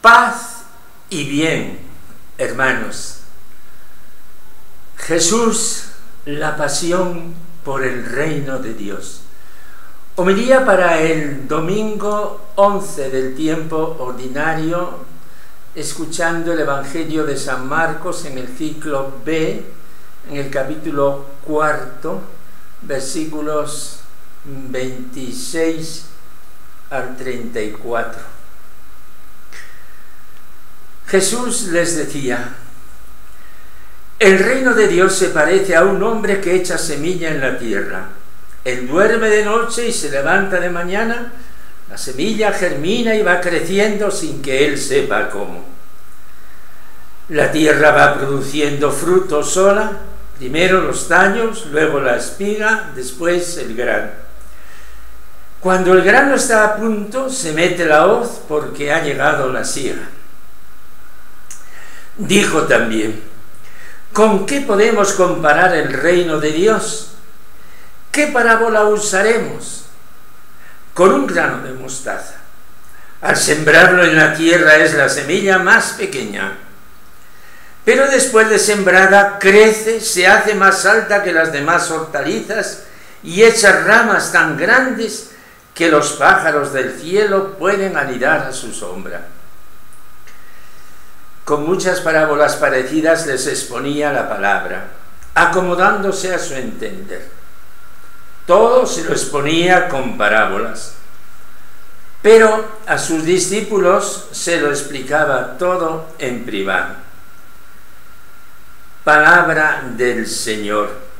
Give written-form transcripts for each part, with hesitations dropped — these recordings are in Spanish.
Paz y bien, hermanos. Jesús, la pasión por el reino de Dios. Homilía para el domingo 11 del tiempo ordinario, escuchando el Evangelio de San Marcos en el ciclo B, en el capítulo 4, versículos 26 al 34. Jesús les decía: el reino de Dios se parece a un hombre que echa semilla en la tierra. Él duerme de noche y se levanta de mañana, la semilla germina y va creciendo sin que él sepa cómo. La tierra va produciendo fruto sola, primero los tallos, luego la espiga, después el grano. Cuando el grano está a punto, se mete la hoz porque ha llegado la siega. Dijo también: ¿con qué podemos comparar el reino de Dios? ¿Qué parábola usaremos? Con un grano de mostaza. Al sembrarlo en la tierra es la semilla más pequeña, pero después de sembrada crece, se hace más alta que las demás hortalizas y echa ramas tan grandes que los pájaros del cielo pueden anidar a su sombra. Con muchas parábolas parecidas les exponía la palabra, acomodándose a su entender. Todo se lo exponía con parábolas, pero a sus discípulos se lo explicaba todo en privado. Palabra del Señor.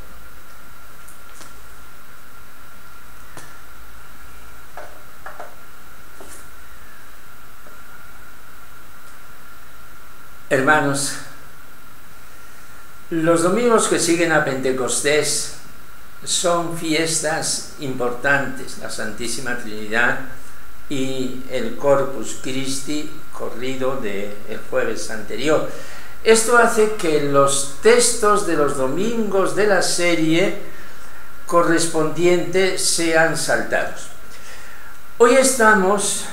Hermanos, los domingos que siguen a Pentecostés son fiestas importantes, la Santísima Trinidad y el Corpus Christi corrido del jueves anterior. Esto hace que los textos de los domingos de la serie correspondiente sean saltados. Hoy estamos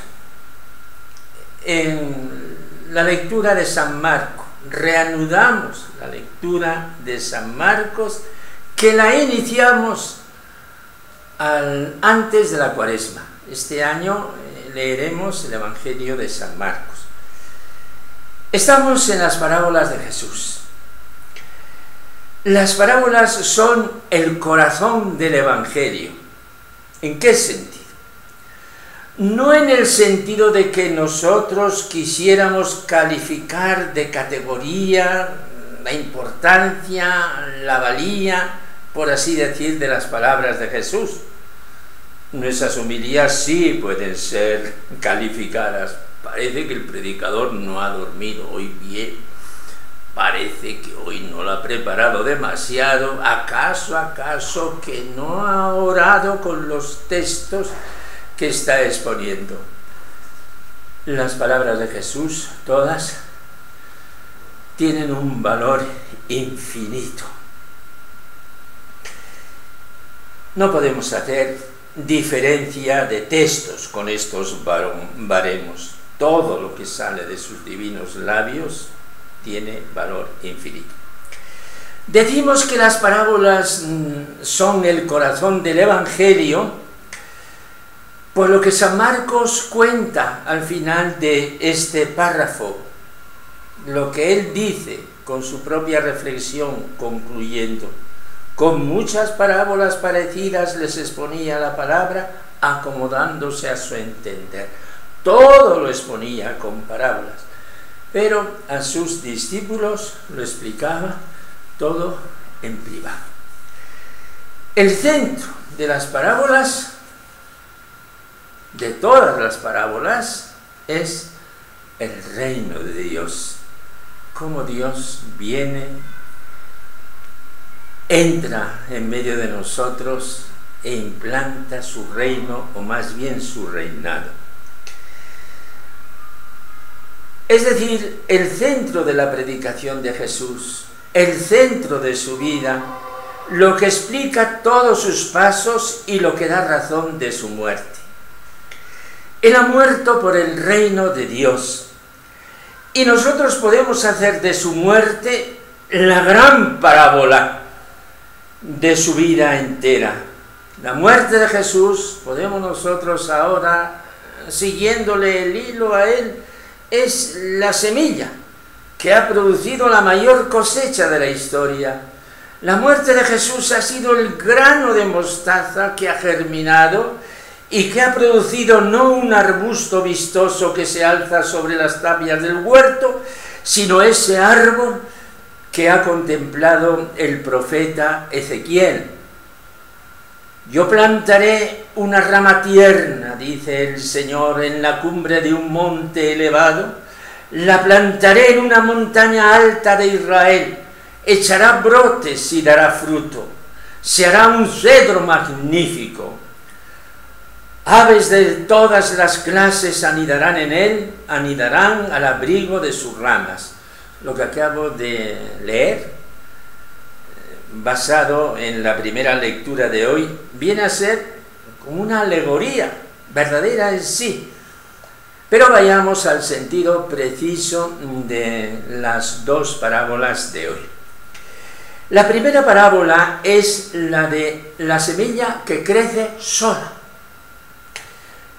en la lectura de San Marcos. Reanudamos la lectura de San Marcos, que la iniciamos antes de la Cuaresma. Este año leeremos el Evangelio de San Marcos. Estamos en las parábolas de Jesús. Las parábolas son el corazón del Evangelio. ¿En qué sentido? No en el sentido de que nosotros quisiéramos calificar de categoría la importancia, la valía, por así decir, de las palabras de Jesús. Nuestras homilías sí pueden ser calificadas. Parece que el predicador no ha dormido hoy bien, parece que hoy no lo ha preparado demasiado, acaso que no ha orado con los textos que está exponiendo. Las palabras de Jesús, todas, tienen un valor infinito. No podemos hacer diferencia de textos con estos baremos. Todo lo que sale de sus divinos labios tiene valor infinito. Decimos que las parábolas son el corazón del Evangelio, por lo que San Marcos cuenta al final de este párrafo, lo que él dice con su propia reflexión, concluyendo: con muchas parábolas parecidas les exponía la palabra, acomodándose a su entender. Todo lo exponía con parábolas, pero a sus discípulos lo explicaba todo en privado. El centro de las parábolas, de todas las parábolas, es el reino de Dios. Cómo Dios viene, entra en medio de nosotros e implanta su reino, o más bien su reinado. Es decir, el centro de la predicación de Jesús, el centro de su vida, lo que explica todos sus pasos y lo que da razón de su muerte. Él ha muerto por el reino de Dios, Y nosotros podemos hacer de su muerte la gran parábola de su vida entera. La muerte de Jesús, podemos nosotros ahora, siguiéndole el hilo a él, es la semilla que ha producido la mayor cosecha de la historia. La muerte de Jesús ha sido el grano de mostaza que ha germinado y que ha producido no un arbusto vistoso que se alza sobre las tapias del huerto, sino ese árbol que ha contemplado el profeta Ezequiel. Yo plantaré una rama tierna, dice el Señor, en la cumbre de un monte elevado, la plantaré en una montaña alta de Israel, echará brotes y dará fruto, se hará un cedro magnífico. Aves de todas las clases anidarán en él, anidarán al abrigo de sus ramas. Lo que acabo de leer, basado en la primera lectura de hoy, viene a ser como una alegoría verdadera en sí. Pero vayamos al sentido preciso de las dos parábolas de hoy. La primera parábola es la de la semilla que crece sola.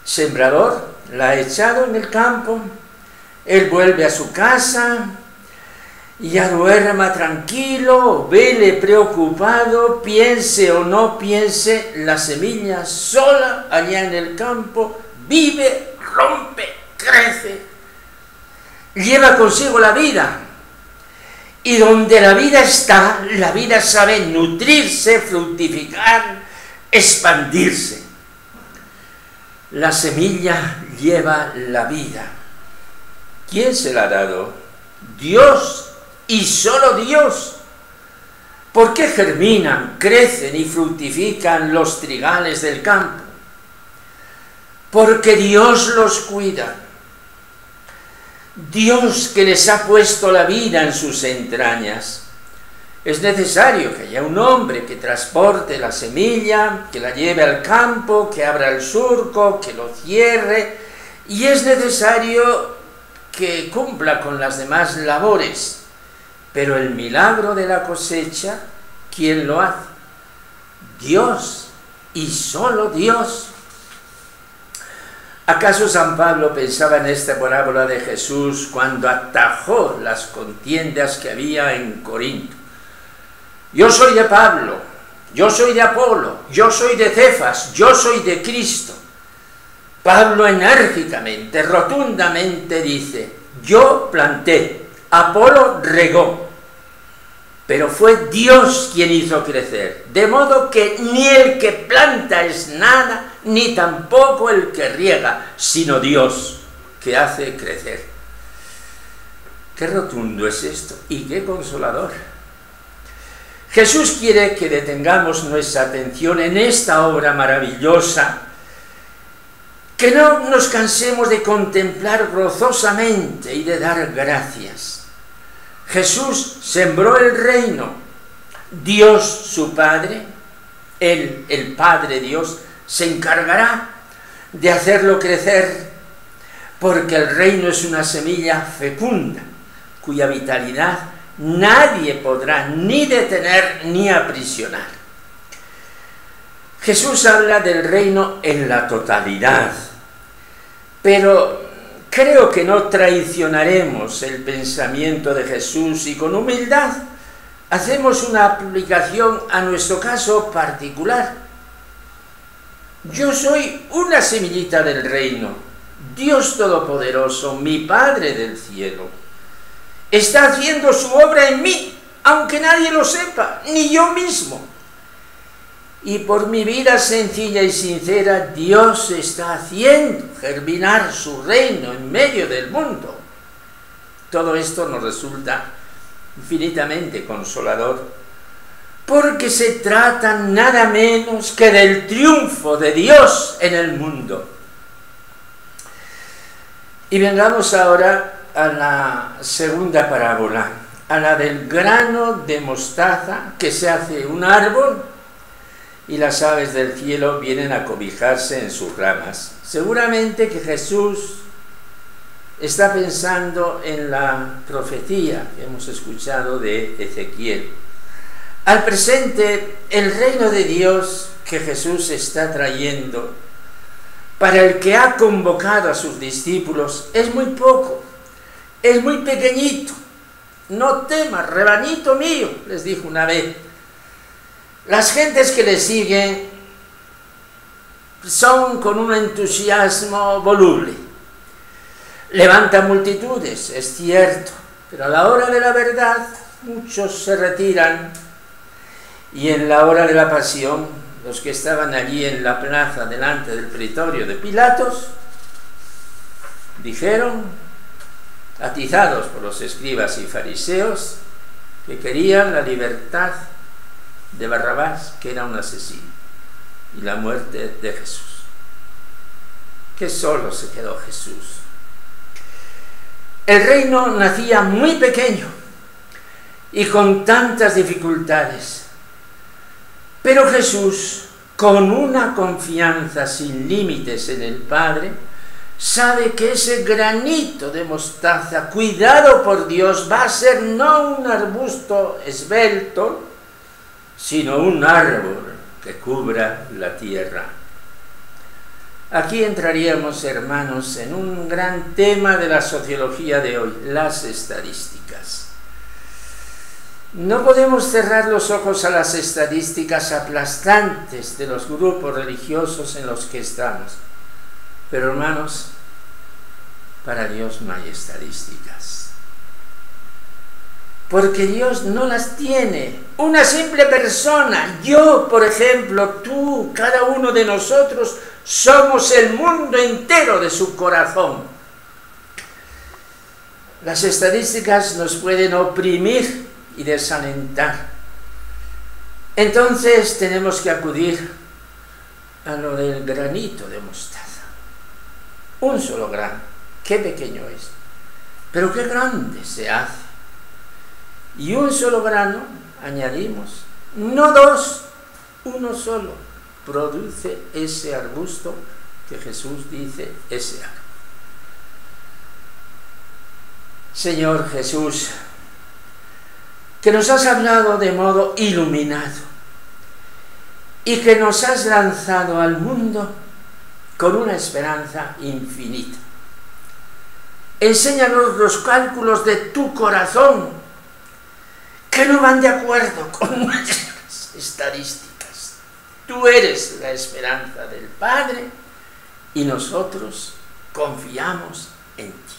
Sembrador la ha echado en el campo, él vuelve a su casa, ya duerma tranquilo, vele preocupado, piense o no piense, la semilla sola allá en el campo vive, rompe, crece, lleva consigo la vida. Y donde la vida está, la vida sabe nutrirse, fructificar, expandirse. La semilla lleva la vida. ¿Quién se la ha dado? Dios, y solo Dios. ¿Por qué germinan, crecen y fructifican los trigales del campo? Porque Dios los cuida. Dios que les ha puesto la vida en sus entrañas. Es necesario que haya un hombre que transporte la semilla, que la lleve al campo, que abra el surco, que lo cierre, y es necesario que cumpla con las demás labores. Pero el milagro de la cosecha, ¿quién lo hace? Dios, y solo Dios. ¿Acaso San Pablo pensaba en esta parábola de Jesús cuando atajó las contiendas que había en Corinto? Yo soy de Pablo, yo soy de Apolo, yo soy de Cefas, yo soy de Cristo. Pablo enérgicamente, rotundamente dice, yo planté, Apolo regó, pero fue Dios quien hizo crecer, de modo que ni el que planta es nada, ni tampoco el que riega, sino Dios que hace crecer. Qué rotundo es esto y qué consolador. Jesús quiere que detengamos nuestra atención en esta obra maravillosa, que no nos cansemos de contemplar gozosamente y de dar gracias. Jesús sembró el reino, Dios su Padre, Él, el Padre Dios, se encargará de hacerlo crecer, porque el reino es una semilla fecunda, cuya vitalidad nadie podrá ni detener ni aprisionar. Jesús habla del reino en la totalidad, pero creo que no traicionaremos el pensamiento de Jesús y con humildad hacemos una aplicación a nuestro caso particular. Yo soy una semillita del reino, Dios Todopoderoso, mi Padre del cielo, está haciendo su obra en mí, aunque nadie lo sepa, ni yo mismo. Y por mi vida sencilla y sincera, Dios está haciendo germinar su reino en medio del mundo. Todo esto nos resulta infinitamente consolador, porque se trata nada menos que del triunfo de Dios en el mundo. Y vengamos ahora a la segunda parábola, a la del grano de mostaza que se hace un árbol y las aves del cielo vienen a cobijarse en sus ramas. Seguramente que Jesús está pensando en la profecía que hemos escuchado de Ezequiel. Al presente, el reino de Dios que Jesús está trayendo, para el que ha convocado a sus discípulos, es muy poco, es muy pequeñito. No temas, rebañito mío, les dijo una vez. Las gentes que le siguen son con un entusiasmo voluble. Levantan multitudes, es cierto, pero a la hora de la verdad muchos se retiran, y en la hora de la pasión los que estaban allí en la plaza delante del pretorio de Pilatos dijeron, atizados por los escribas y fariseos, que querían la libertad de Barrabás, que era un asesino, y la muerte de Jesús. Que solo se quedó Jesús. El reino nacía muy pequeño y con tantas dificultades, pero Jesús, con una confianza sin límites en el Padre, sabe que ese granito de mostaza, cuidado por Dios, va a ser no un arbusto esbelto, sino un árbol que cubra la tierra. Aquí entraríamos, hermanos, en un gran tema de la sociología de hoy, las estadísticas. No podemos cerrar los ojos a las estadísticas aplastantes de los grupos religiosos en los que estamos. Pero, hermanos, para Dios no hay estadísticas. Porque Dios no las tiene. Una simple persona, yo, por ejemplo, tú, cada uno de nosotros, somos el mundo entero de su corazón. Las estadísticas nos pueden oprimir y desalentar. Entonces tenemos que acudir a lo del granito de mostaza. Un solo grano, qué pequeño es, pero qué grande se hace. Y un solo grano, añadimos, no dos, uno solo, produce ese arbusto que Jesús dice, ese árbol. Señor Jesús, que nos has hablado de modo iluminado y que nos has lanzado al mundo con una esperanza infinita. Enséñanos los cálculos de tu corazón, que no van de acuerdo con nuestras estadísticas. Tú eres la esperanza del Padre y nosotros confiamos en ti.